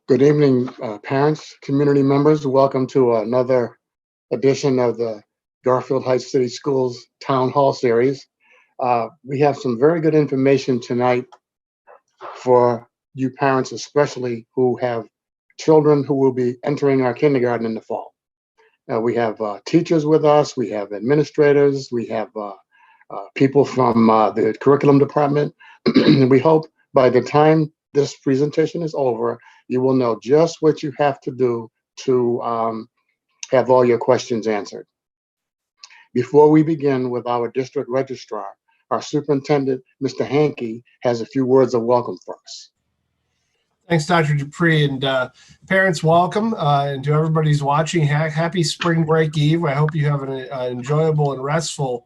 Good evening, parents, community members. Welcome to another edition of the Garfield Heights City Schools Town Hall Series. We have some very good information tonight for you parents, especially who have children who will be entering our kindergarten in the fall. We have teachers with us, we have administrators, we have people from the curriculum department. We hope by the time this presentation is over, you will know just what you have to do to have all your questions answered. Before we begin with our district registrar, our superintendent, Mr. Hanke, has a few words of welcome for us. Thanks, Dr. Dupree, and parents, welcome, and to everybody who's watching, happy spring break eve. I hope you have an enjoyable and restful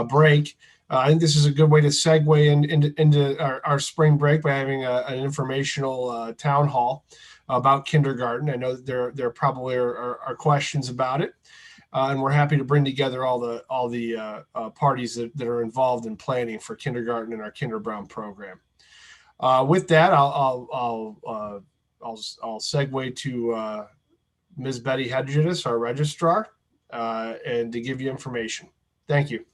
break. I think this is a good way to segue into our spring break by having an informational town hall about kindergarten. I know there probably are questions about it, and we're happy to bring together all the parties that are involved in planning for kindergarten and our Kinderbound program. With that, I'll segue to Ms. Betty Hedges, our registrar, and to give you information. Thank you.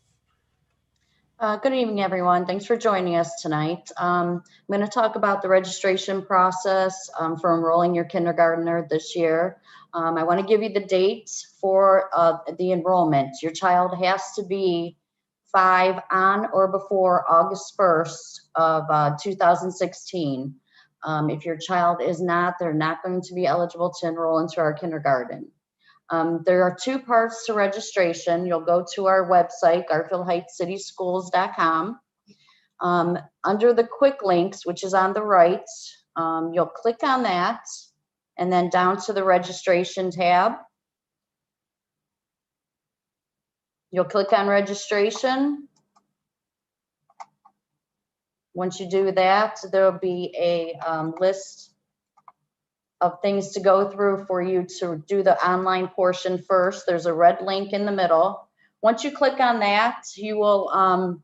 Good evening, everyone. Thanks for joining us tonight. I'm going to talk about the registration process for enrolling your kindergartner this year. I want to give you the dates for the enrollment. Your child has to be 5 on or before August 1st of 2016. If your child is not, they're not going to be eligible to enroll into our kindergarten. There are two parts to registration. You'll go to our website, garfieldheightscityschools.com. Under the quick links, which is on the right, you'll click on that and then down to the registration tab. You'll click on registration. Once you do that, there'll be a list of things to go through for you to do the online portion first. There's a red link in the middle. Once you click on that, you will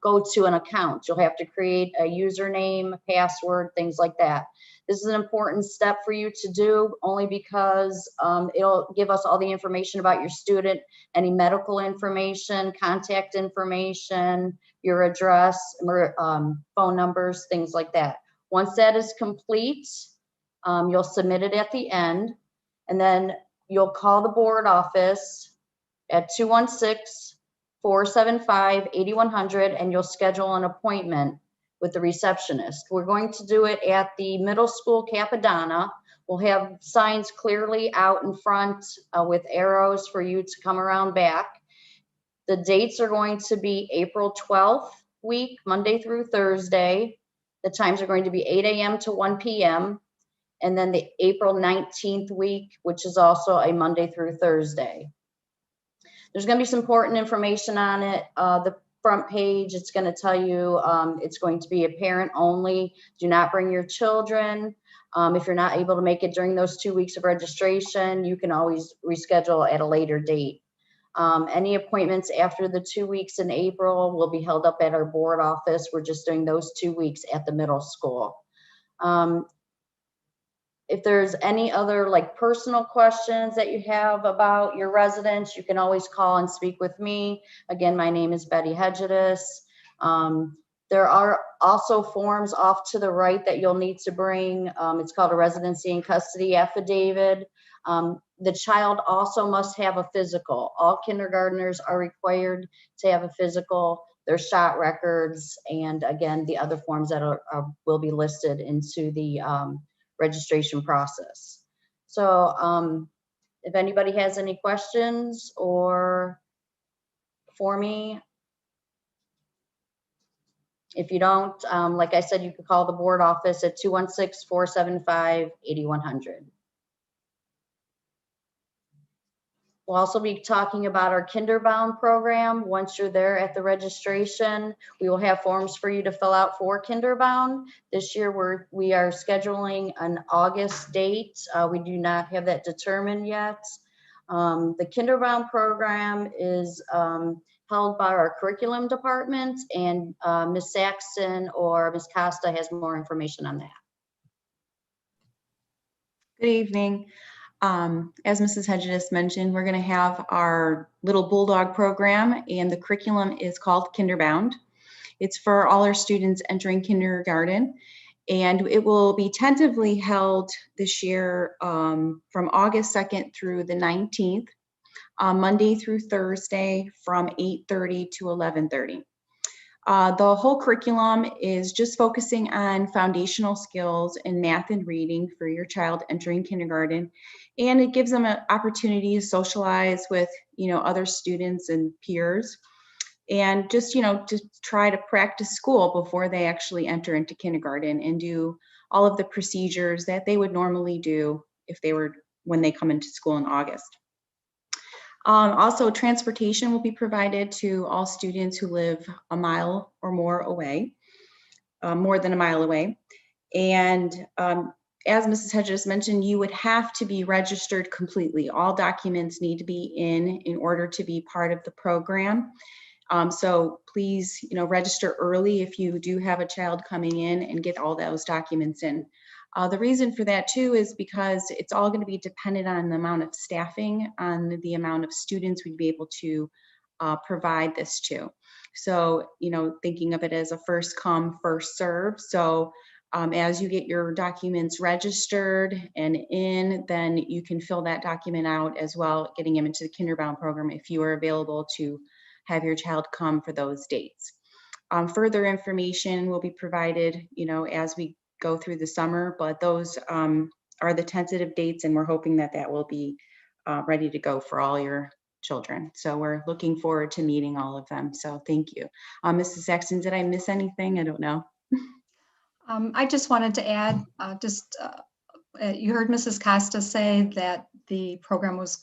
go to an account. You'll have to create a username, password, things like that. This is an important step for you to do only because it'll give us all the information about your student, any medical information, contact information, your address, phone numbers, things like that. Once that is complete, you'll submit it at the end, and then you'll call the board office at 216-475-8100, and you'll schedule an appointment with the receptionist. We're going to do it at the middle school Capadonna. We'll have signs clearly out in front with arrows for you to come around back. The dates are going to be April 12th week, Monday through Thursday. The times are going to be 8 a.m. to 1 p.m. And then the April 19th week, which is also a Monday through Thursday. There's going to be some important information on it. The front page, it's going to tell you it's going to be a parent only. Do not bring your children. If you're not able to make it during those 2 weeks of registration, you can always reschedule at a later date. Any appointments after the 2 weeks in April will be held up at our board office. We're just doing those 2 weeks at the middle school. If there's any other personal questions that you have about your residents, you can always call and speak with me. Again, my name is Betty Hedges. There are also forms off to the right that you'll need to bring. It's called a residency and custody affidavit. The child also must have a physical. All kindergartners are required to have a physical, their shot records, and again, the other forms that will be listed into the registration process. So if anybody has any questions or for me, if you don't, like I said, you can call the board office at 216-475-8100. We'll also be talking about our Kinderbound program. Once you're there at the registration, we will have forms for you to fill out for Kinderbound. This year we are scheduling an August date. We do not have that determined yet. The Kinderbound program is held by our curriculum department, and Ms. Saxton or Ms. Costa has more information on that. Good evening. As Mrs. Hedges mentioned, we're going to have our little bulldog program, and the curriculum is called Kinderbound. It's for all our students entering kindergarten, and it will be tentatively held this year from August 2nd through the 19th, Monday through Thursday from 8:30 to 11:30. The whole curriculum is just focusing on foundational skills in math and reading for your child entering kindergarten. And it gives them an opportunity to socialize with, other students and peers. And just, just try to practice school before they actually enter into kindergarten and do all of the procedures that they would normally do when they come into school in August. Also, transportation will be provided to all students who live a mile or more away, more than a mile away. And as Mrs. Hedges mentioned, you would have to be registered completely. All documents need to be in order to be part of the program. So please, register early if you do have a child coming in and get all those documents in. The reason for that too is because it's all going to be dependent on the amount of staffing, on the amount of students we'd be able to provide this to. So, thinking of it as a first come, first serve. So as you get your documents registered and in, then you can fill that document out as well, getting them into the Kinderbound program if you are available to have your child come for those dates. Further information will be provided, as we go through the summer, but those are the tentative dates, and we're hoping that will be ready to go for all your children. So we're looking forward to meeting all of them. So thank you. Mrs. Saxton, did I miss anything? I don't know. I just wanted to add, you heard Mrs. Costa say that the program was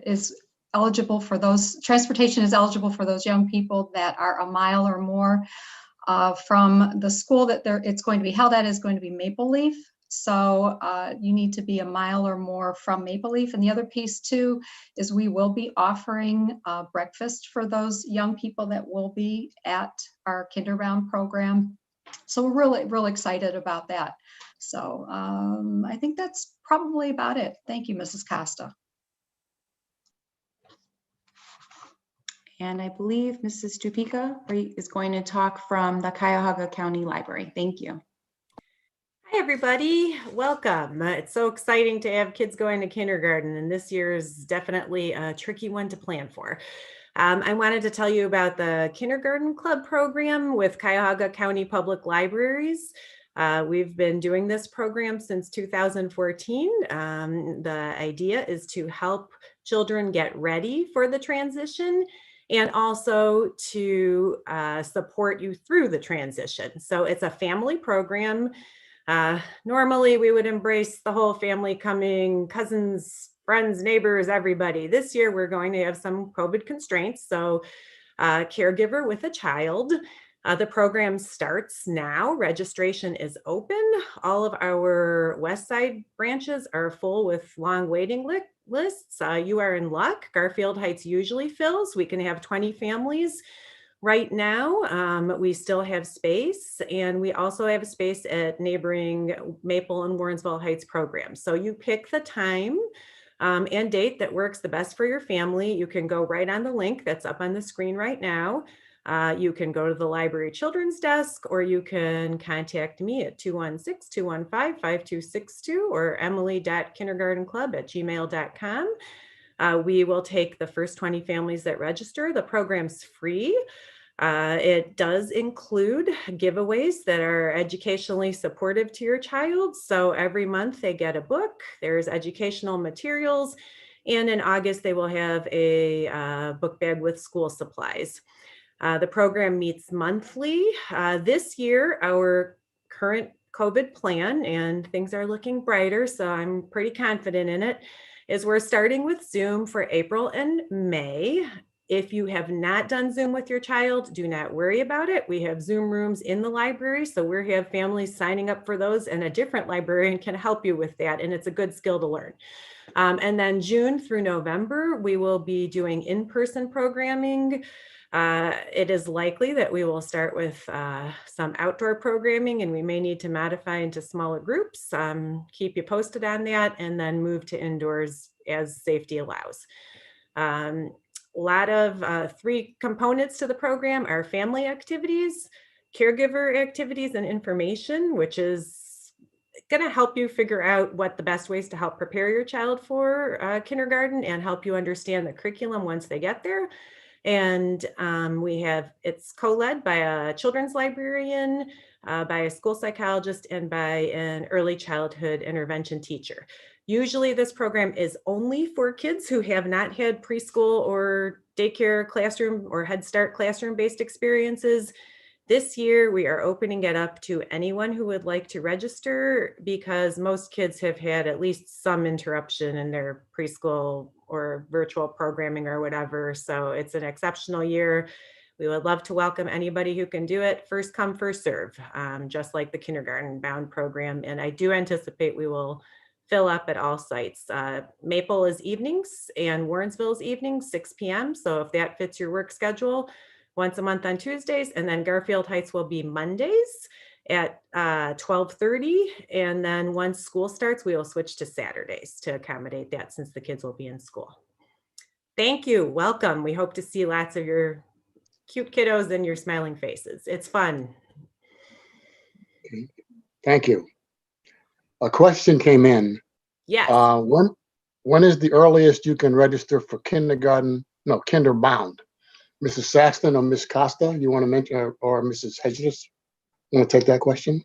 is eligible for those, transportation is eligible for those young people that are a mile or more from the school that it's going to be held at is going to be Maple Leaf. So you need to be a mile or more from Maple Leaf. And the other piece too is we will be offering breakfast for those young people that will be at our Kinderbound program. So we're really excited about that. So I think that's probably about it. Thank you, Mrs. Costa. And I believe Mrs. Tupika is going to talk from the Cuyahoga County Library. Thank you. Hi, everybody. Welcome. It's so exciting to have kids going to kindergarten, and this year is definitely a tricky one to plan for. I wanted to tell you about the Kindergarten Club program with Cuyahoga County Public Libraries. We've been doing this program since 2014. The idea is to help children get ready for the transition and also to support you through the transition. So it's a family program. Normally we would embrace the whole family coming, cousins, friends, neighbors, everybody. This year we're going to have some COVID constraints. So caregiver with a child. The program starts now. Registration is open. All of our West Side branches are full with long waiting lists. You are in luck. Garfield Heights usually fills. We can have 20 families. Right now, we still have space, and we also have space at neighboring Maple and Warrensville Heights programs. So you pick the time and date that works the best for your family. You can go right on the link that's up on the screen right now. You can go to the library children's desk, or you can contact me at 216-215-5262 or emily.kindergartenclub@gmail.com. We will take the first 20 families that register. The program's free. It does include giveaways that are educationally supportive to your child. So every month they get a book, there's educational materials, and in August they will have a book bag with school supplies. The program meets monthly. This year, our current COVID plan, and things are looking brighter, so I'm pretty confident in it, is we're starting with Zoom for April and May. If you have not done Zoom with your child, do not worry about it. We have Zoom rooms in the library, so we have families signing up for those, and a different librarian can help you with that, and it's a good skill to learn. And then June through November, we will be doing in-person programming. It is likely that we will start with some outdoor programming, and we may need to modify into smaller groups. Keep you posted on that, and then move to indoors as safety allows. A lot of 3 components to the program are family activities, caregiver activities, and information, which is going to help you figure out what the best ways to help prepare your child for kindergarten and help you understand the curriculum once they get there. And it's co-led by a children's librarian, by a school psychologist, and by an early childhood intervention teacher. Usually this program is only for kids who have not had preschool or daycare classroom or Head Start classroom-based experiences. This year, we are opening it up to anyone who would like to register, because most kids have had at least some interruption in their preschool or virtual programming or whatever. So it's an exceptional year. We would love to welcome anybody who can do it. First come, first serve, just like the Kinderbound program. And I do anticipate we will fill up at all sites. Maple is evenings and Warrensville is evenings, 6 p.m. So if that fits your work schedule, once a month on Tuesdays, and then Garfield Heights will be Mondays at 12:30. And then once school starts, we will switch to Saturdays to accommodate that, since the kids will be in school. Thank you. Welcome. We hope to see lots of your cute kiddos and your smiling faces. It's fun. Thank you. A question came in. Yes. When is the earliest you can register for Kinderbound? Mrs. Saxton or Ms. Costa, you want to mention, or Mrs. Hedges? You want to take that question?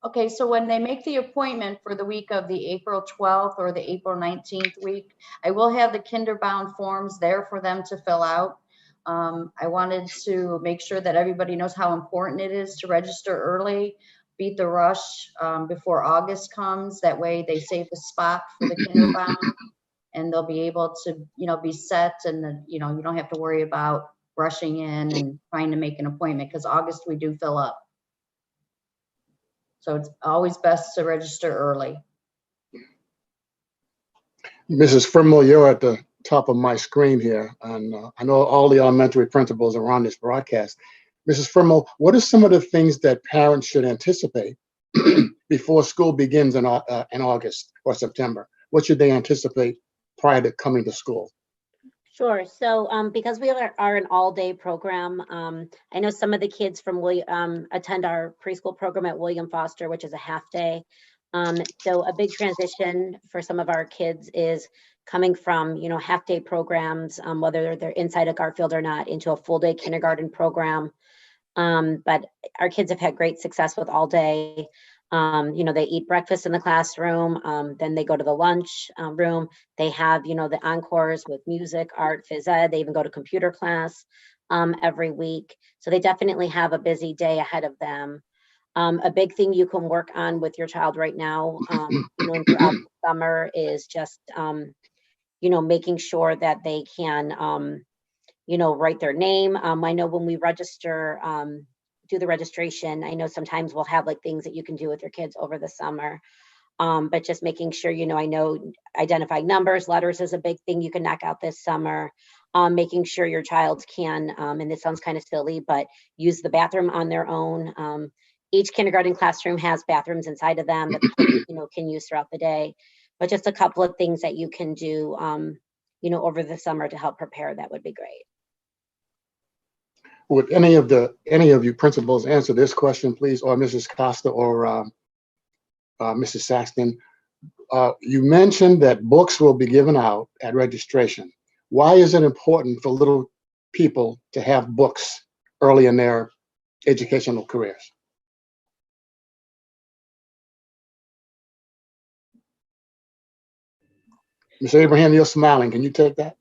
Okay, so when they make the appointment for the week of the April 12th or the April 19th week, I will have the Kinderbound forms there for them to fill out. I wanted to make sure that everybody knows how important it is to register early, beat the rush before August comes. That way they save the spot for the Kinderbound. And they'll be able to, be set, and you don't have to worry about rushing in and trying to make an appointment, because August we do fill up. So it's always best to register early. Mrs. Frimmel, you're at the top of my screen here, and I know all the elementary principals are on this broadcast. Mrs. Frimmel, what are some of the things that parents should anticipate before school begins in August or September? What should they anticipate prior to coming to school? Sure. So because we are an all-day program, I know some of the kids from attend our preschool program at William Foster, which is a half day. So a big transition for some of our kids is coming from, half day programs, whether they're inside of Garfield or not, into a full day kindergarten program. But our kids have had great success with all day. They eat breakfast in the classroom, then they go to the lunch room. They have, the encores with music, art, phys ed. They even go to computer class every week. So they definitely have a busy day ahead of them. A big thing you can work on with your child right now, and throughout the summer is just, making sure that they can, write their name. I know when we register, do the registration, I know sometimes we'll have like things that you can do with your kids over the summer, but just making sure, I know identifying numbers, letters is a big thing you can knock out this summer. Making sure your child can, and this sounds kind of silly, but use the bathroom on their own. Each kindergarten classroom has bathrooms inside of them that the kids, can use throughout the day. But just a couple of things that you can do, over the summer to help prepare, that would be great. Would any of you principals answer this question, please, or Mrs. Costa or Mrs. Saxton? You mentioned that books will be given out at registration. Why is it important for little people to have books early in their educational careers? Ms. Abraham, you're smiling. Can you take that?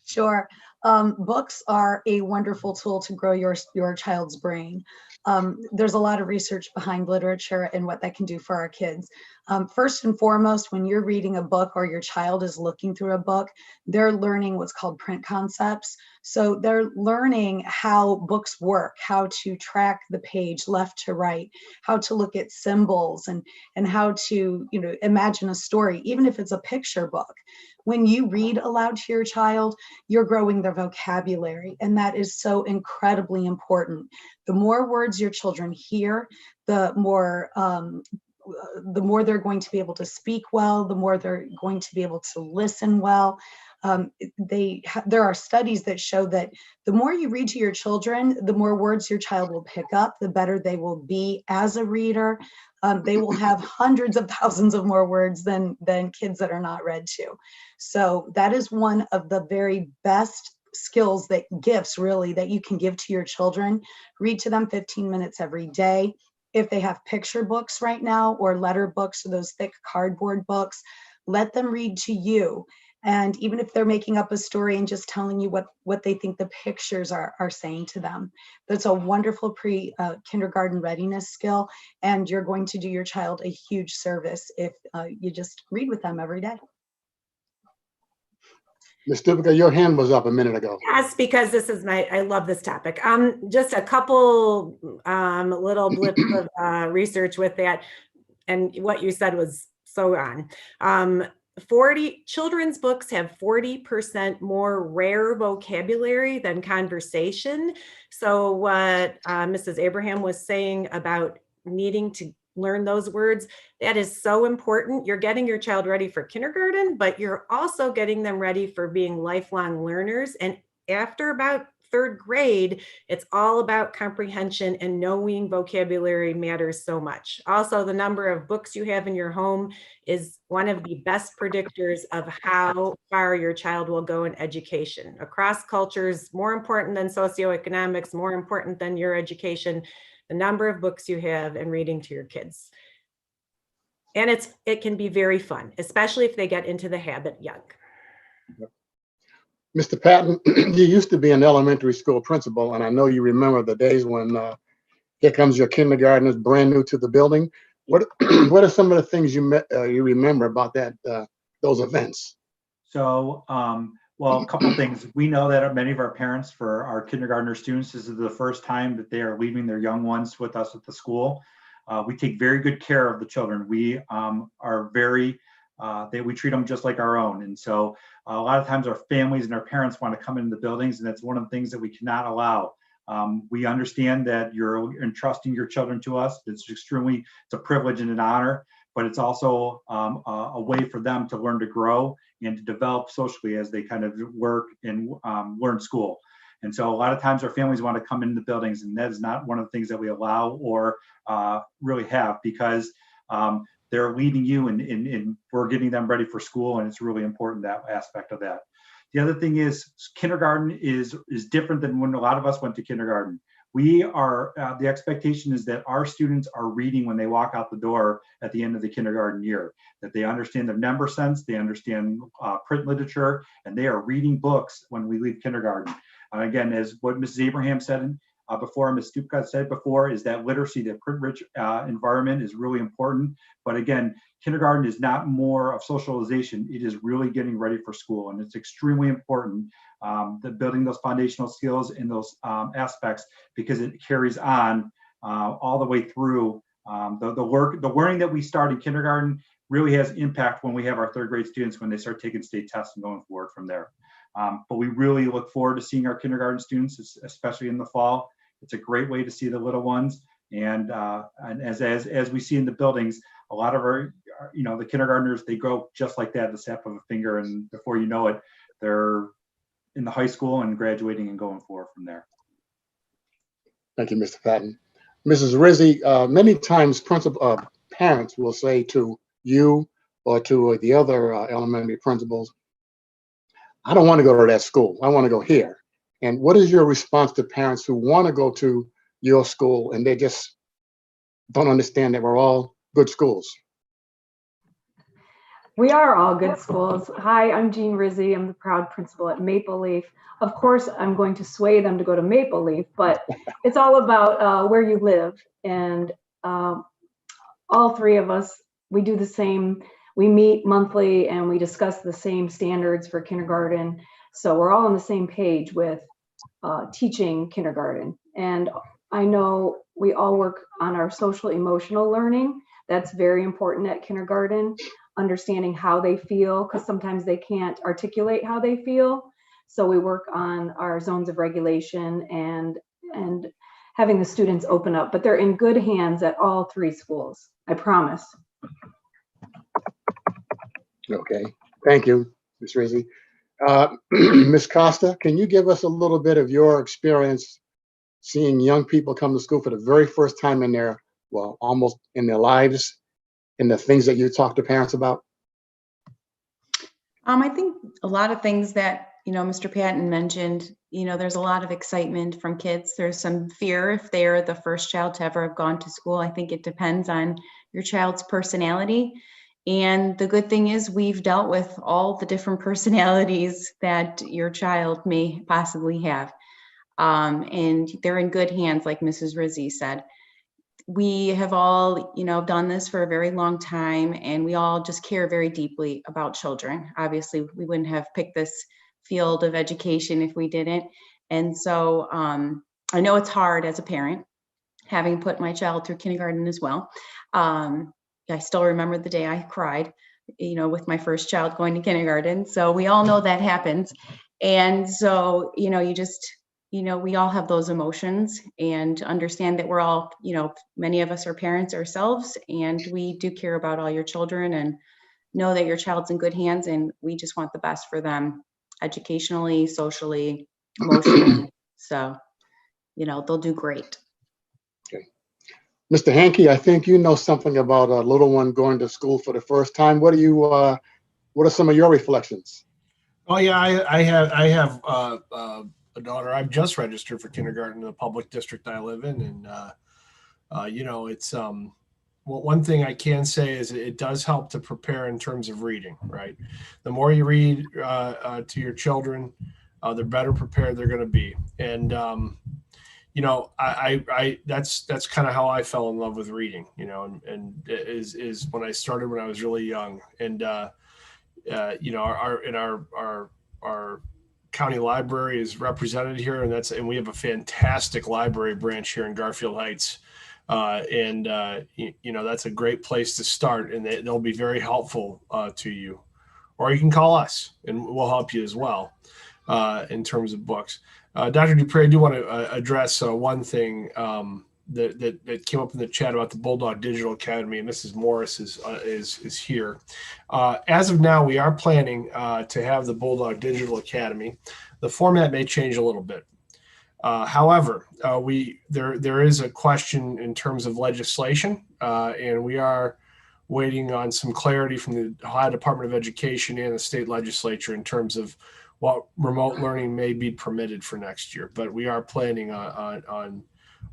Sure. Books are a wonderful tool to grow your child's brain. There's a lot of research behind literature and what that can do for our kids. First and foremost, when you're reading a book or your child is looking through a book, they're learning what's called print concepts. So they're learning how books work, how to track the page left to right, how to look at symbols, and how to imagine a story, even if it's a picture book. When you read aloud to your child, you're growing their vocabulary, and that is so incredibly important. The more words your children hear, the more they're going to be able to speak well, the more they're going to be able to listen well. There are studies that show that the more you read to your children, the more words your child will pick up, the better they will be as a reader. They will have hundreds of thousands of more words than kids that are not read to. So that is one of the very best skills, gifts really, that you can give to your children. Read to them 15 minutes every day. If they have picture books right now, or letter books, or those thick cardboard books, let them read to you. And even if they're making up a story and just telling you what they think the pictures are saying to them, that's a wonderful kindergarten readiness skill. And you're going to do your child a huge service if you just read with them every day. Ms. Stupica, your hand was up a minute ago. Yes, because this is I love this topic. Just a couple little blips of research with that. And what you said was so on. 40 children's books have 40% more rare vocabulary than conversation. So what Mrs. Abraham was saying about needing to learn those words, that is so important. You're getting your child ready for kindergarten, but you're also getting them ready for being lifelong learners. And after about third grade, it's all about comprehension, and knowing vocabulary matters so much. Also, the number of books you have in your home is one of the best predictors of how far your child will go in education. Across cultures, more important than socioeconomics, more important than your education, the number of books you have and reading to your kids. And it can be very fun, especially if they get into the habit young. Yep. Mr. Patton, you used to be an elementary school principal, and I know you remember the days when here comes your kindergartners brand new to the building. What are some of the things you remember about those events? So, well, a couple things. We know that many of our parents, for our kindergartner students, this is the first time that they are leaving their young ones with us at the school. We take very good care of the children. We are very we treat them just like our own. And so a lot of times our families and our parents want to come into the buildings, and that's one of the things that we cannot allow. We understand that you're entrusting your children to us. It's a privilege and an honor, but it's also a way for them to learn to grow and to develop socially as they kind of work and learn school. And so a lot of times our families want to come into the buildings, and that is not one of the things that we allow or really have, because they're leading you and we're getting them ready for school, and it's really important, that aspect of that. The other thing is kindergarten is different than when a lot of us went to kindergarten. We are, the expectation is that our students are reading when they walk out the door at the end of the kindergarten year, that they understand the number sense, they understand print literature, and they are reading books when we leave kindergarten. Again, as what Mrs. Abraham said before, Ms. Stupka said before, is that literacy, that print-rich environment is really important. But again, kindergarten is not more of socialization. It is really getting ready for school. And it's extremely important that building those foundational skills in those aspects, because it carries on all the way through the learning that we start in kindergarten really has impact when we have our third grade students, when they start taking state tests and going forward from there. But we really look forward to seeing our kindergarten students, especially in the fall. It's a great way to see the little ones. And as we see in the buildings, a lot of our, the kindergartners, they grow just like that, the snap of a finger. And before you know it, they're in the high school and graduating and going forward from there. Thank you, Mr. Patton. Mrs. Rizzi, many times parents will say to you or to the other elementary principals, I don't want to go to that school. I want to go here. And what is your response to parents who want to go to your school and they just don't understand that we're all good schools? We are all good schools. Hi, I'm Jean Rizzi. I'm the proud principal at Maple Leaf. Of course, I'm going to sway them to go to Maple Leaf, but it's all about where you live. And all three of us, we do the same. We meet monthly and we discuss the same standards for kindergarten. So we're all on the same page with teaching kindergarten. And I know we all work on our social emotional learning. That's very important at kindergarten. understanding how they feel, because sometimes they can't articulate how they feel. So we work on our zones of regulation and having the students open up, but they're in good hands at all 3 schools, I promise. Okay, thank you, Ms. Rizzi. Ms. Costa, can you give us a little bit of your experience seeing young people come to school for the very first time in their, well, almost in their lives, and the things that you talk to parents about? I think a lot of things that, Mr. Patton mentioned, there's a lot of excitement from kids. There's some fear if they're the first child to ever have gone to school. I think it depends on your child's personality. And the good thing is we've dealt with all the different personalities that your child may possibly have. And they're in good hands, like Mrs. Rizzi said. We have all, done this for a very long time, and we all just care very deeply about children. Obviously, we wouldn't have picked this field of education if we didn't. And so I know it's hard as a parent, having put my child through kindergarten as well. I still remember the day I cried, with my first child going to kindergarten. So we all know that happens. And so, you just, we all have those emotions, and understand that we're all, many of us are parents ourselves, and we do care about all your children, and know that your child's in good hands, and we just want the best for them educationally, socially, emotionally. So, they'll do great. Okay. Mr. Hanke, I think you know something about a little one going to school for the first time. What are some of your reflections? Oh yeah, I have a daughter. I've just registered for kindergarten in the public district I live in, and it's well, one thing I can say is it does help to prepare in terms of reading. Right, the more you read to your children, the better prepared they're going to be. And I that's kind of how I fell in love with reading. And is when I started when I was really young, and our county library is represented here, and we have a fantastic library branch here in Garfield Heights, that's a great place to start, and they'll be very helpful to you. Or you can call us, and we'll help you as well in terms of books. Dr. Dupre, I do want to address one thing that came up in the chat about the Bulldog Digital Academy, and Mrs. Morris is here. As of now, we are planning to have the Bulldog Digital Academy. The format may change a little bit. However, there is a question in terms of legislation, and we are waiting on some clarity from the Ohio Department of Education and the state legislature in terms of what remote learning may be permitted for next year. But we are planning on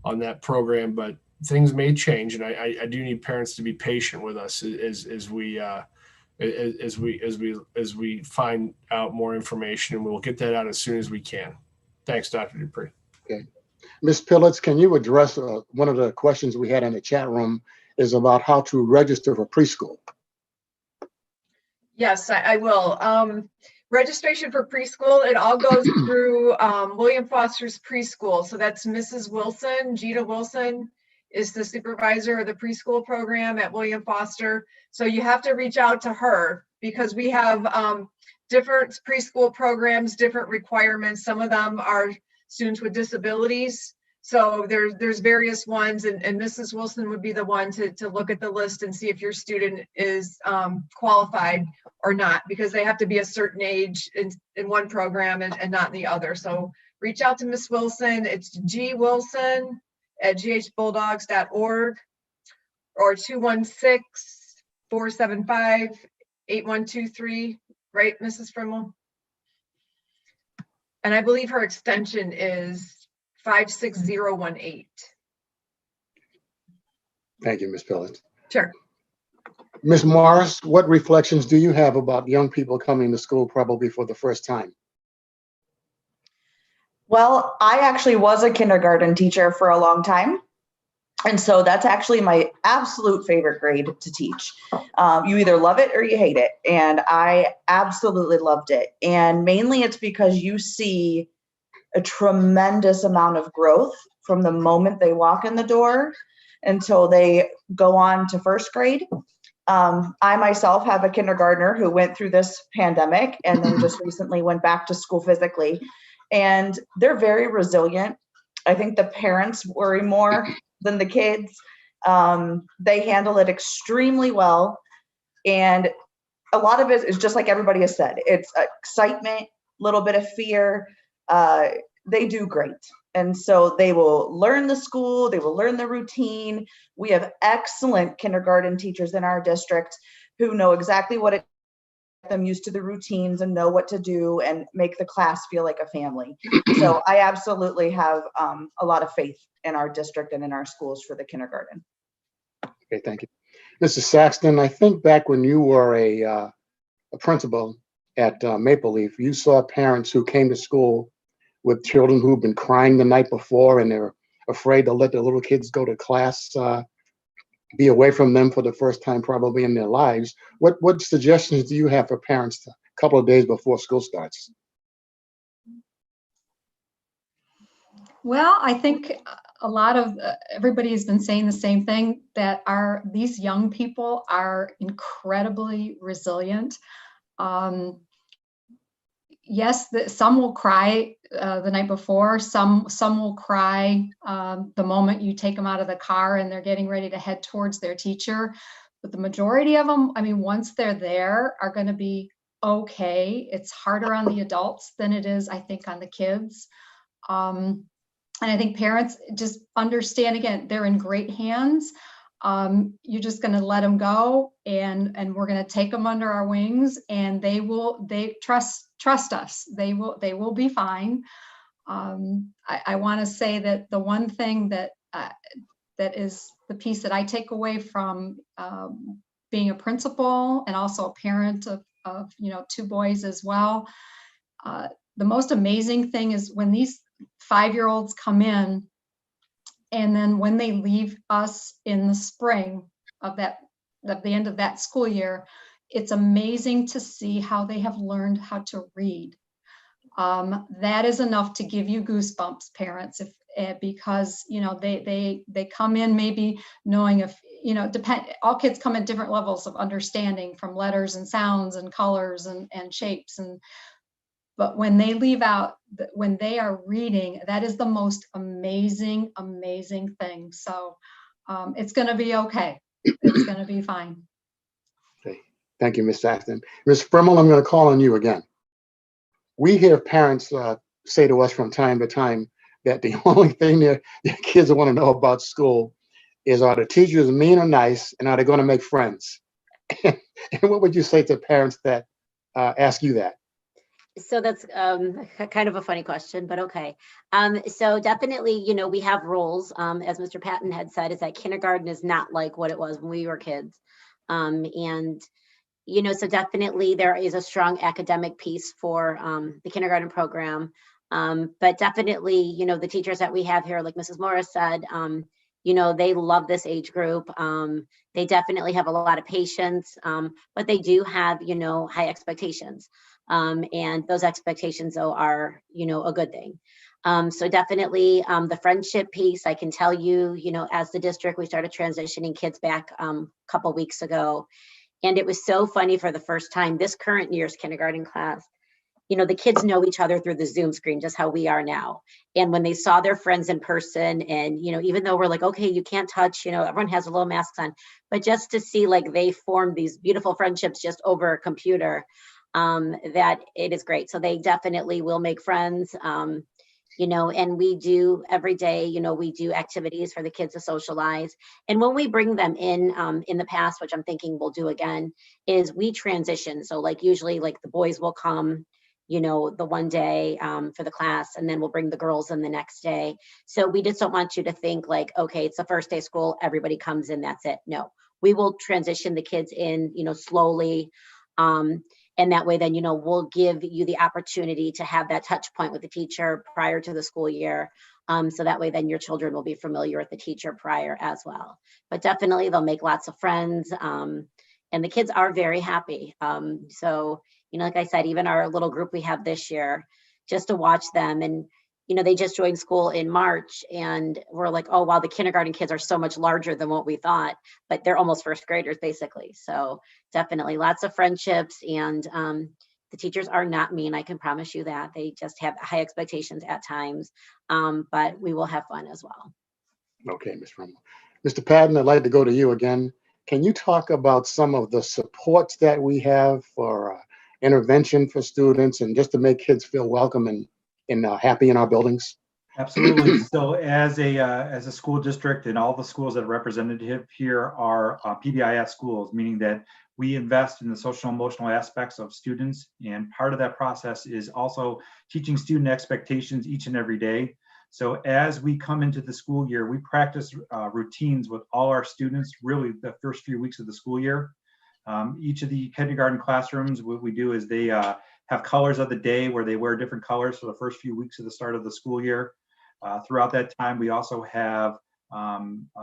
that program, but things may change, and I do need parents to be patient with us as we find out more information, and we'll get that out as soon as we can. Thanks, Dr. Dupree. Okay, Ms. Pillitz, can you address one of the questions we had in the chat room is about how to register for preschool? Yes, I will. Registration for preschool, it all goes through William Foster's preschool. So that's Mrs. Wilson. Gita Wilson is the supervisor of the preschool program at William Foster. So you have to reach out to her, because we have different preschool programs, different requirements. Some of them are students with disabilities. So there's various ones, and Mrs. Wilson would be the one to look at the list and see if your student is qualified or not, because they have to be a certain age in one program and not in the other. So reach out to Miss Wilson. It's gwilson@ghbulldogs.org or 216-475-8123, right, Mrs. Frimmel? And I believe her extension is 56018. Thank you, Ms. Pillitz. Sure. Ms. Morris, what reflections do you have about young people coming to school probably for the first time? Well, I actually was a kindergarten teacher for a long time. And so that's actually my absolute favorite grade to teach. You either love it or you hate it. And I absolutely loved it. And mainly it's because you see a tremendous amount of growth from the moment they walk in the door until they go on to first grade. I myself have a kindergartner who went through this pandemic and then just recently went back to school physically. And they're very resilient. I think the parents worry more than the kids. They handle it extremely well. And a lot of it is just like everybody has said. It's excitement, a little bit of fear. They do great. And so they will learn the school, they will learn the routine. We have excellent kindergarten teachers in our district who know exactly what it them used to the routines and know what to do and make the class feel like a family. So I absolutely have a lot of faith in our district and in our schools for the kindergarten. Okay, thank you. Mrs. Saxton, I think back when you were a principal at Maple Leaf, you saw parents who came to school with children who've been crying the night before and they're afraid to let their little kids go to class, be away from them for the first time probably in their lives. What suggestions do you have for parents a couple of days before school starts? Well, I think a lot of everybody has been saying the same thing, that these young people are incredibly resilient. Yes, some will cry the night before. Some will cry the moment you take them out of the car and they're getting ready to head towards their teacher. But the majority of them, I mean, once they're there, are going to be okay. It's harder on the adults than it is, I think, on the kids. And I think parents just understand, again, they're in great hands. You're just going to let them go, and we're going to take them under our wings, and they trust us. They will be fine. I want to say that the one thing that is the piece that I take away from being a principal and also a parent of 2 boys as well. The most amazing thing is when these 5-year-olds come in, and then when they leave us in the spring of the end of that school year, it's amazing to see how they have learned how to read. That is enough to give you goosebumps, parents, because they come in maybe knowing all kids come at different levels of understanding, from letters and sounds and colors and shapes, but when they leave out, when they are reading, that is the most amazing thing. So it's going to be okay. It's going to be fine. Okay, thank you, Ms. Saxton. Ms. Frimmel, I'm going to call on you again. We hear parents say to us from time to time that the only thing their kids want to know about school is, are the teachers mean or nice, and are they going to make friends? And what would you say to parents that ask you that? So that's kind of a funny question, but okay. So definitely, we have rules. As Mr. Patton had said, is that kindergarten is not like what it was when we were kids. And so definitely there is a strong academic piece for the kindergarten program. But definitely, the teachers that we have here, like Mrs. Morris said, they love this age group. They definitely have a lot of patience, but they do have, high expectations. And those expectations, though, are, a good thing. So definitely the friendship piece, I can tell you, as the district, we started transitioning kids back a couple weeks ago. And it was so funny for the first time, this current year's kindergarten class, the kids know each other through the Zoom screen, just how we are now. And when they saw their friends in person, and, even though we're like, okay, you can't touch, everyone has a little masks on, but just to see like they formed these beautiful friendships just over a computer, that it is great. So they definitely will make friends, and we do every day, we do activities for the kids to socialize. And when we bring them in the past, which I'm thinking we'll do again, is we transition. So like usually like the boys will come, the one day for the class, and then we'll bring the girls in the next day. So we just don't want you to think like, okay, it's the first day of school, everybody comes in, that's it. No, we will transition the kids in, slowly. And that way, then, we'll give you the opportunity to have that touch point with the teacher prior to the school year. So that way, then your children will be familiar with the teacher prior as well. But definitely, they'll make lots of friends. And the kids are very happy. So, like I said, even our little group we have this year, just to watch them. And, they just joined school in March, and we're like, oh, wow, the kindergarten kids are so much larger than what we thought, but they're almost first graders basically. So definitely lots of friendships, and the teachers are not mean. I can promise you that. They just have high expectations at times, but we will have fun as well. Okay, Ms. Rummel. Mr. Patton, I'd like to go to you again. Can you talk about some of the supports that we have for intervention for students and just to make kids feel welcome and happy in our buildings? Absolutely. So as a school district, and all the schools that are represented here are PBIS schools, meaning that we invest in the social and emotional aspects of students. And part of that process is also teaching student expectations each and every day. So as we come into the school year, we practice routines with all our students, really the first few weeks of the school year. Each of the kindergarten classrooms, what we do is they have colors of the day where they wear different colors for the first few weeks of the start of the school year. Throughout that time, we also have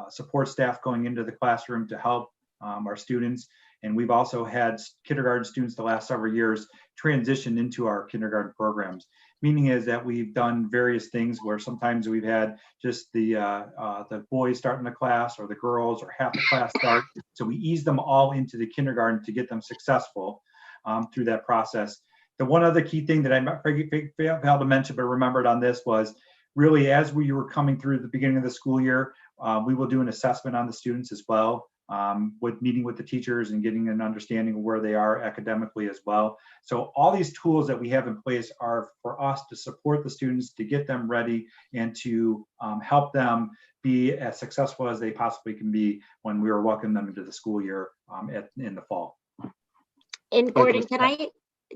support staff going into the classroom to help our students. And we've also had kindergarten students the last several years transition into our kindergarten programs. Meaning is that we've done various things where sometimes we've had just the boys starting the class, or the girls, or half the class start. So we ease them all into the kindergarten to get them successful through that process. The one other key thing that I failed to mention but remembered on this was really, as we were coming through the beginning of the school year, we will do an assessment on the students as well, with meeting with the teachers and getting an understanding of where they are academically as well. So all these tools that we have in place are for us to support the students, to get them ready, and to help them be as successful as they possibly can be when we are welcoming them into the school year in the fall. And Gordon, can I,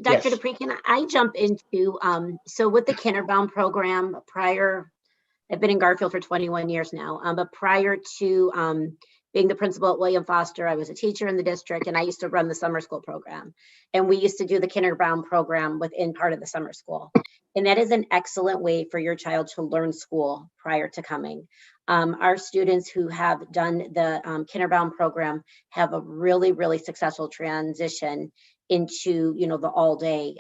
Dr. Yes. Dupree, can I jump into, so with the Kinderbound program, I've been in Garfield for 21 years now, but prior to being the principal at William Foster, I was a teacher in the district, and I used to run the summer school program. And we used to do the Kinderbound program within part of the summer school. And that is an excellent way for your child to learn school prior to coming. Our students who have done the Kinderbound program have a really, really successful transition into, the all-day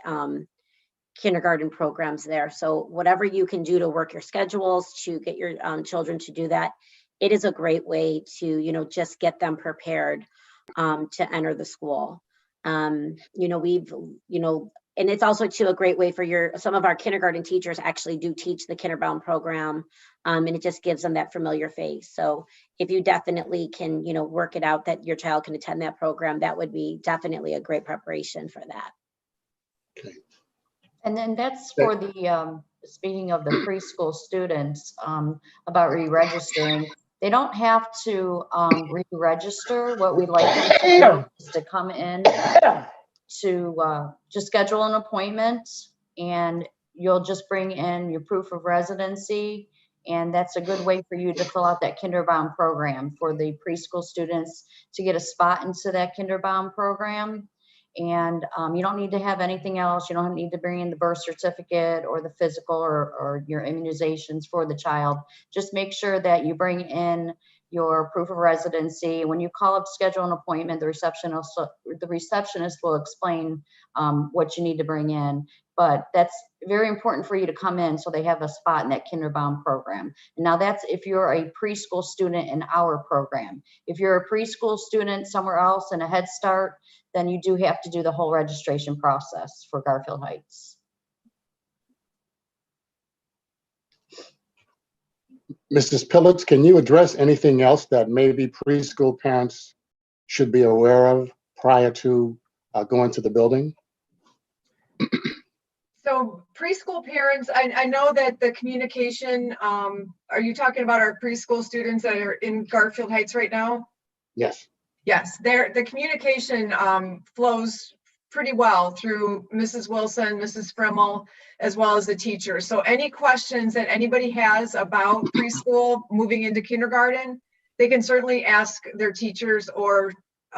kindergarten programs there. So whatever you can do to work your schedules to get your children to do that, it is a great way to, just get them prepared to enter the school. And it's also too a great way for some of our kindergarten teachers actually do teach the Kinderbound program, and it just gives them that familiar face. So if you definitely can, work it out that your child can attend that program, that would be definitely a great preparation for that. Okay. And then that's for the, speaking of the preschool students, about re-registering. They don't have to re-register. What we like them to do is to come in to just schedule an appointment, and you'll just bring in your proof of residency. And that's a good way for you to fill out that Kinderbound program for the preschool students to get a spot into that Kinderbound program. And you don't need to have anything else. You don't need to bring in the birth certificate or the physical or your immunizations for the child. Just make sure that you bring in your proof of residency. When you call up, schedule an appointment, the receptionist will explain what you need to bring in. But that's very important for you to come in so they have a spot in that Kinderbound program. And now that's if you're a preschool student in our program. If you're a preschool student somewhere else in a Head Start, then you do have to do the whole registration process for Garfield Heights. Mrs. Pillitz, can you address anything else that maybe preschool parents should be aware of prior to going to the building? So preschool parents, I know that the communication, are you talking about our preschool students that are in Garfield Heights right now? Yes. Yes, the communication flows pretty well through Mrs. Wilson, Mrs. Frimmel, as well as the teachers. So any questions that anybody has about preschool moving into kindergarten, they can certainly ask their teachers or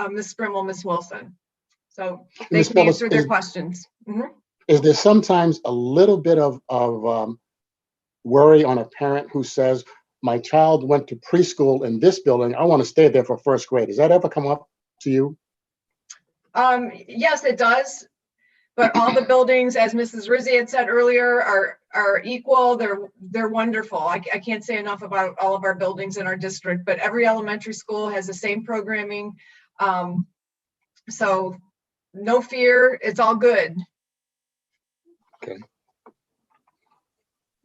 Ms. Frimmel, Ms. Wilson. So they can answer their questions. Mm-hmm. Is there sometimes a little bit of worry on a parent who says, my child went to preschool in this building, I want to stay there for first grade? Does that ever come up to you? Yes, it does. But all the buildings, as Mrs. Rizzi had said earlier, are equal. They're wonderful. I can't say enough about all of our buildings in our district, but every elementary school has the same programming. So no fear, it's all good. Okay.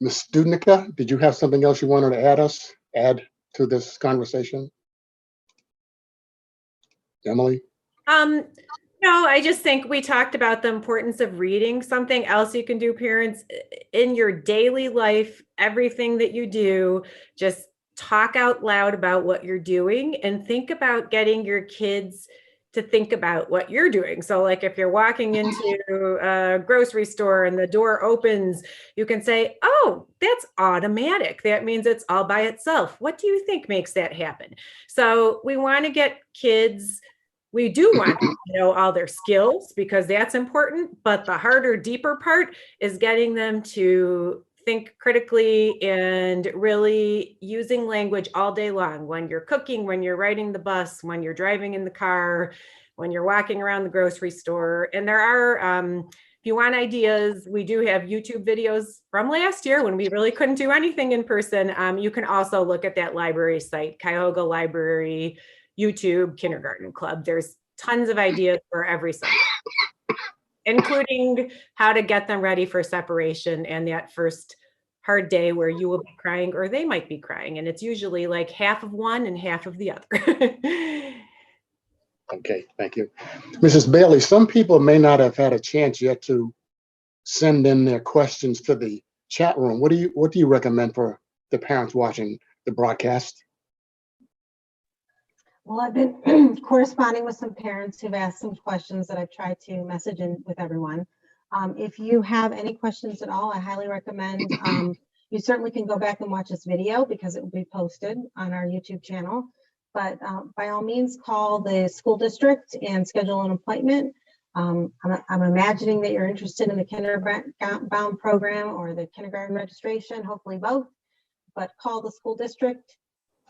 Ms. Studnicka, did you have something else you wanted to add to this conversation? Emily? No, I just think we talked about the importance of reading. Something else you can do, parents, in your daily life, everything that you do, just talk out loud about what you're doing and think about getting your kids to think about what you're doing. So like if you're walking into a grocery store and the door opens, you can say, oh, that's automatic. That means it's all by itself. What do you think makes that happen? So we want to get kids, we do want to know all their skills because that's important, but the harder, deeper part is getting them to think critically and really using language all day long. When you're cooking, when you're riding the bus, when you're driving in the car, when you're walking around the grocery store. And there are, if you want ideas, we do have YouTube videos from last year when we really couldn't do anything in person. You can also look at that library site, Cuyahoga Library, YouTube Kindergarten Club. There's tons of ideas for every subject, including how to get them ready for separation and that first hard day where you will be crying or they might be crying. And it's usually like half of one and half of the other. Okay, thank you. Mrs. Bailey, some people may not have had a chance yet to send in their questions to the chat room. What do you recommend for the parents watching the broadcast? Well, I've been corresponding with some parents who've asked some questions that I've tried to message in with everyone. If you have any questions at all, I highly recommend you certainly can go back and watch this video because it will be posted on our YouTube channel. But by all means, call the school district and schedule an appointment. I'm imagining that you're interested in the Kinderbound program or the kindergarten registration, hopefully both. But call the school district.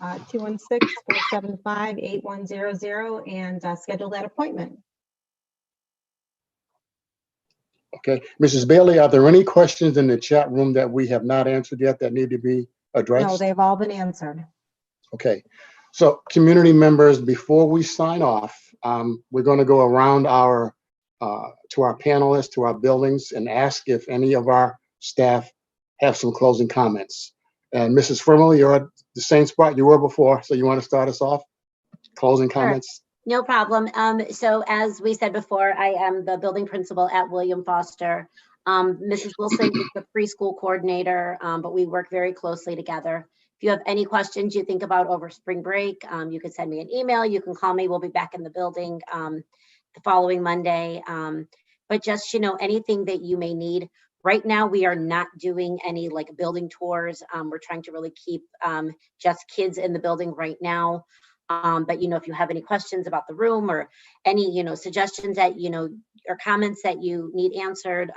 216-475-8100 and schedule that appointment. Okay, Mrs. Bailey, are there any questions in the chat room that we have not answered yet that need to be addressed? No, they've all been answered. Okay, so community members, before we sign off, we're going to go around to our panelists, to our buildings, and ask if any of our staff have some closing comments. And Mrs. Frimley, you're at the same spot you were before, so you want to start us off? Closing comments? No problem. So as we said before, I am the building principal at William Foster. Mrs. Wilson is the preschool coordinator, but we work very closely together. If you have any questions you think about over spring break, you can send me an email, you can call me, we'll be back in the building the following Monday. But just, anything that you may need. Right now, we are not doing any like building tours. We're trying to really keep just kids in the building right now. But, if you have any questions about the room or any, suggestions that, or comments that you need answered,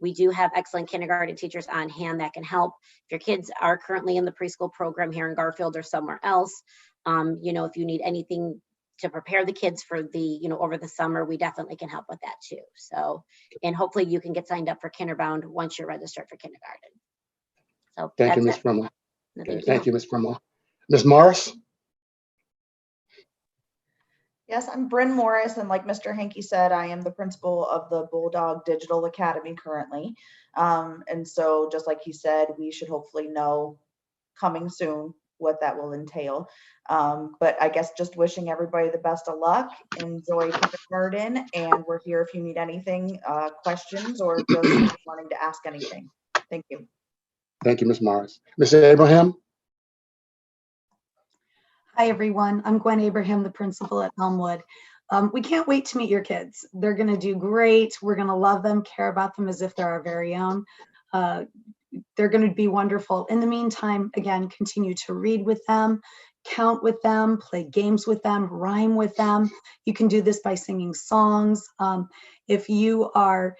we do have excellent kindergarten teachers on hand that can help. If your kids are currently in the preschool program here in Garfield or somewhere else, if you need anything to prepare the kids for the, over the summer, we definitely can help with that too. So, and hopefully you can get signed up for Kinderbound once you're registered for kindergarten. So thank you, Ms. Frimley. Okay, thank you, Ms. Frimley. Ms. Morris? Yes, I'm Bryn Morris, and like Mr. Hanke said, I am the principal of the Bulldog Digital Academy currently. And so just like he said, we should hopefully know coming soon what that will entail. But I guess just wishing everybody the best of luck. Enjoy kindergarten, and we're here if you need anything, questions, or just wanting to ask anything. Thank you. Thank you, Ms. Morris. Mr. Abraham? Hi, everyone. I'm Gwen Abraham, the principal at Elmwood. We can't wait to meet your kids. They're going to do great. We're going to love them, care about them as if they're our very own. They're going to be wonderful. In the meantime, again, continue to read with them, count with them, play games with them, rhyme with them. You can do this by singing songs. If you are,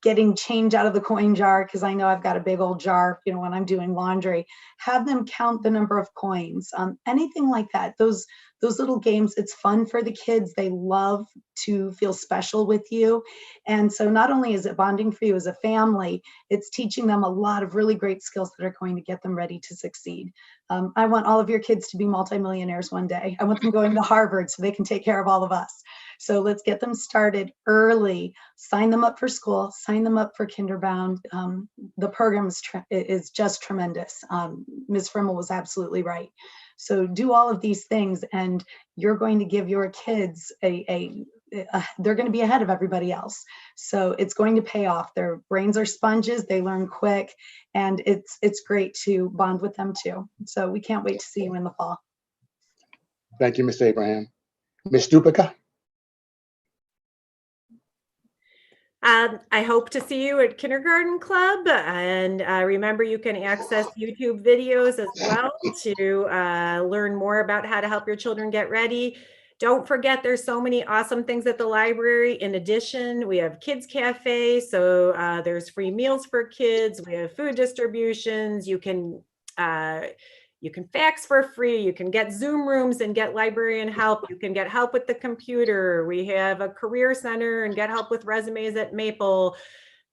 getting change out of the coin jar, because I know I've got a big old jar, when I'm doing laundry, have them count the number of coins, anything like that. Those little games, it's fun for the kids. They love to feel special with you. And so not only is it bonding for you as a family, it's teaching them a lot of really great skills that are going to get them ready to succeed. I want all of your kids to be multimillionaires one day. I want them going to Harvard so they can take care of all of us. So let's get them started early, sign them up for school, sign them up for Kinderbound. The program is just tremendous. Ms. Frimmel was absolutely right. So do all of these things and you're going to give your kids they're going to be ahead of everybody else. So it's going to pay off. Their brains are sponges, they learn quick, and it's great to bond with them too. So we can't wait to see you in the fall. Thank you, Ms. Abraham. Ms. Stupica? I hope to see you at Kindergarten Club, and remember you can access YouTube videos as well to learn more about how to help your children get ready. Don't forget, there's so many awesome things at the library. In addition, we have Kids Cafe, so there's free meals for kids. We have food distributions. You can fax for free. You can get Zoom rooms and get librarian help. You can get help with the computer. We have a career center and get help with resumes at Maple.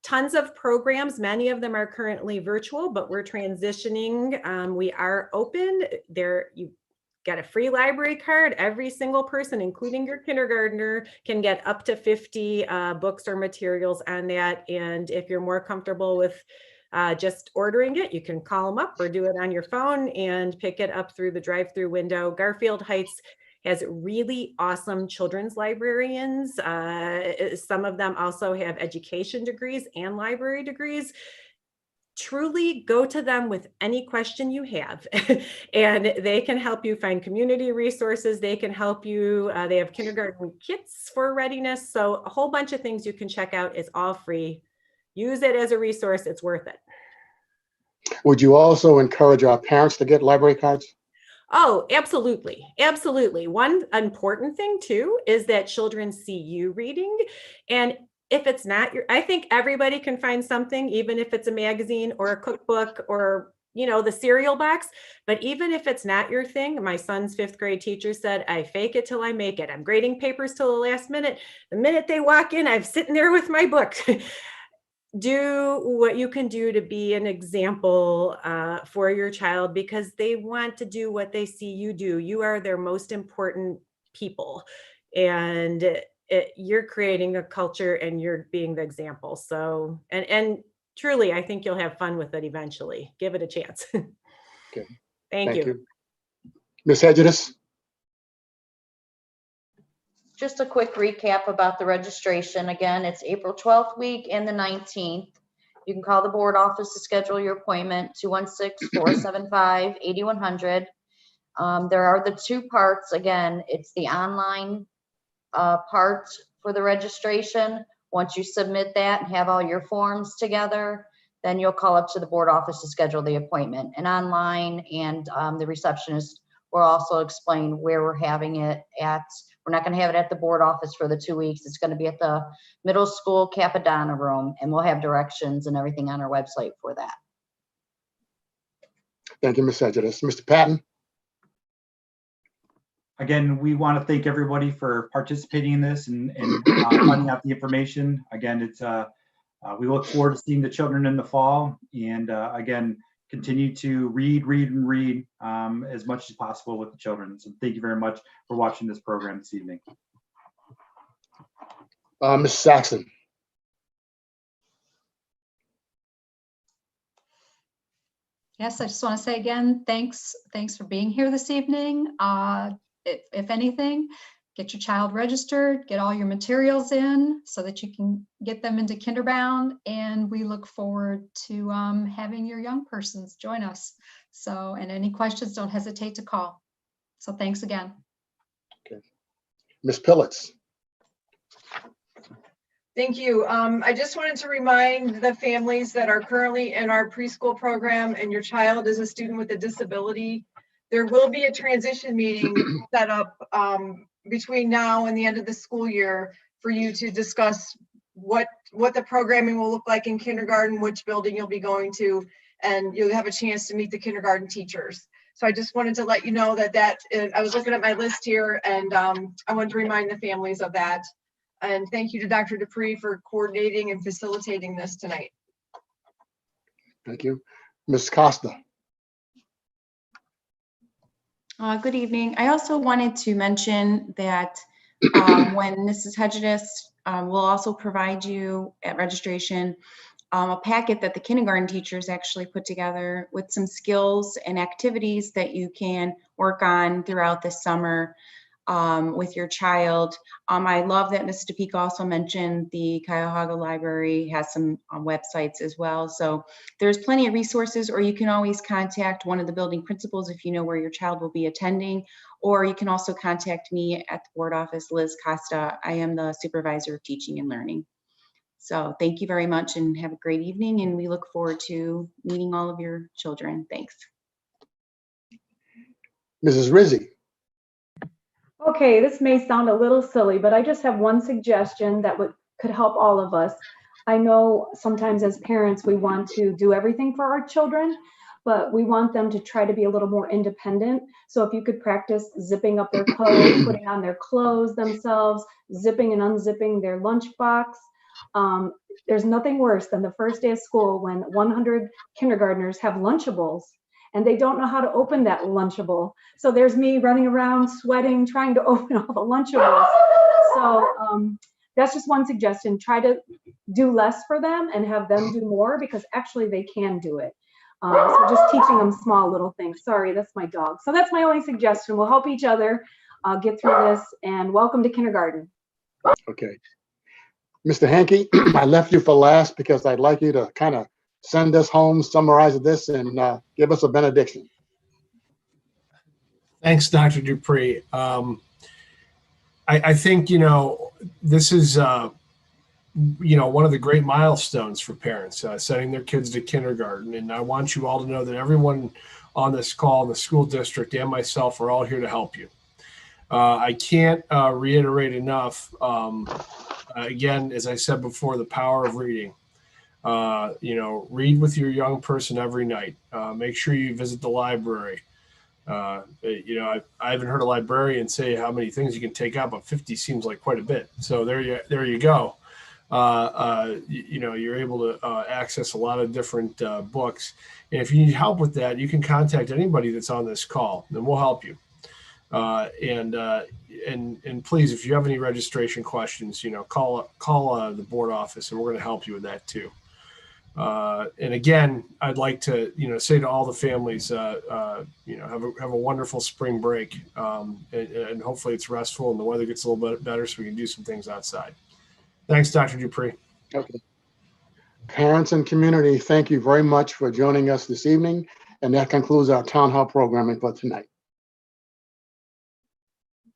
Tons of programs. Many of them are currently virtual, but we're transitioning. We are open. You get a free library card. Every single person, including your kindergartner, can get up to 50 books or materials on that. And if you're more comfortable with just ordering it, you can call them up or do it on your phone and pick it up through the drive-through window. Garfield Heights has really awesome children's librarians. Some of them also have education degrees and library degrees. Truly go to them with any question you have and they can help you find community resources. They can help you. They have kindergarten kits for readiness. So a whole bunch of things you can check out. It's all free. Use it as a resource. It's worth it. Would you also encourage our parents to get library cards? Oh, absolutely. Absolutely. One important thing too is that children see you reading. And if it's not I think everybody can find something, even if it's a magazine or a cookbook or, the cereal box. But even if it's not your thing, my son's 5th grade teacher said, I fake it till I make it. I'm grading papers till the last minute. The minute they walk in, I'm sitting there with my book. Do what you can do to be an example for your child, because they want to do what they see you do. You are their most important people, and you're creating a culture and you're being the example. So, and truly, I think you'll have fun with it eventually. Give it a chance. Okay. Thank you. Ms. Hedges? Just a quick recap about the registration. Again, it's April 12th week and the 19th. You can call the board office to schedule your appointment, 216-475-8100. There are the 2 parts. Again, it's the online part for the registration. Once you submit that and have all your forms together, then you'll call up to the board office to schedule the appointment. And online, and the receptionist will also explain where we're having it at. We're not going to have it at the board office for the 2 weeks. It's going to be at the middle school Capadonna room, and we'll have directions and everything on our website for that. Thank you, Ms. Hedges. Mr. Patton? Again, we want to thank everybody for participating in this and finding out the information. Again, it's we look forward to seeing the children in the fall, and again, continue to read as much as possible with the children. So thank you very much for watching this program this evening. Ms. Saxon? Yes, I just want to say again, thanks for being here this evening. If anything, get your child registered, get all your materials in so that you can get them into Kinderbound, and we look forward to having your young persons join us. So, and any questions, don't hesitate to call. So thanks again. Okay. Ms. Pillets? Thank you. I just wanted to remind the families that are currently in our preschool program and your child is a student with a disability, there will be a transition meeting set up between now and the end of the school year for you to discuss what the programming will look like in kindergarten, which building you'll be going to, and you'll have a chance to meet the kindergarten teachers. So I just wanted to let you know that I was looking at my list here, and I wanted to remind the families of that. And thank you to Dr. Dupree for coordinating and facilitating this tonight. Thank you. Ms. Costa. Good evening. I also wanted to mention that when Mrs. Hedges will also provide you at registration a packet that the kindergarten teachers actually put together with some skills and activities that you can work on throughout the summer with your child. I love that Ms. Topeka also mentioned the Cuyahoga Library has some websites as well. So there's plenty of resources, or you can always contact one of the building principals if you know where your child will be attending, or you can also contact me at the board office, Liz Costa. I am the supervisor of teaching and learning. So thank you very much and have a great evening. And we look forward to meeting all of your children. Thanks. Mrs. Rizzi. Okay, this may sound a little silly, but I just have one suggestion that could help all of us. I know sometimes as parents, we want to do everything for our children, but we want them to try to be a little more independent. So if you could practice zipping up their clothes, putting on their clothes themselves, zipping and unzipping their lunchbox. There's nothing worse than the first day of school when 100 kindergartners have Lunchables and they don't know how to open that Lunchable. So there's me running around sweating, trying to open all the Lunchables. So that's just one suggestion. Try to do less for them and have them do more, because actually they can do it. So just teaching them small little things. Sorry, that's my dog. So that's my only suggestion. We'll help each other get through this, and welcome to kindergarten. Okay. Mr. Hanke, I left you for last because I'd like you to kind of send us home, summarize this, and give us a benediction. Thanks, Dr. Dupree. I think, this is, one of the great milestones for parents, sending their kids to kindergarten. And I want you all to know that everyone on this call, the school district and myself, are all here to help you. I can't reiterate enough, again, as I said before, the power of reading. Read with your young person every night. Make sure you visit the library. I haven't heard a librarian say how many things you can take out, but 50 seems like quite a bit. So there you go. You're able to access a lot of different books. And if you need help with that, you can contact anybody that's on this call, and we'll help you. And please, if you have any registration questions, call the board office, and we're going to help you with that too. And again, I'd like to, say to all the families, have a wonderful spring break, and hopefully it's restful and the weather gets a little bit better so we can do some things outside. Thanks, Dr. Dupree. Okay. Parents and community, thank you very much for joining us this evening. And that concludes our town hall programming for tonight.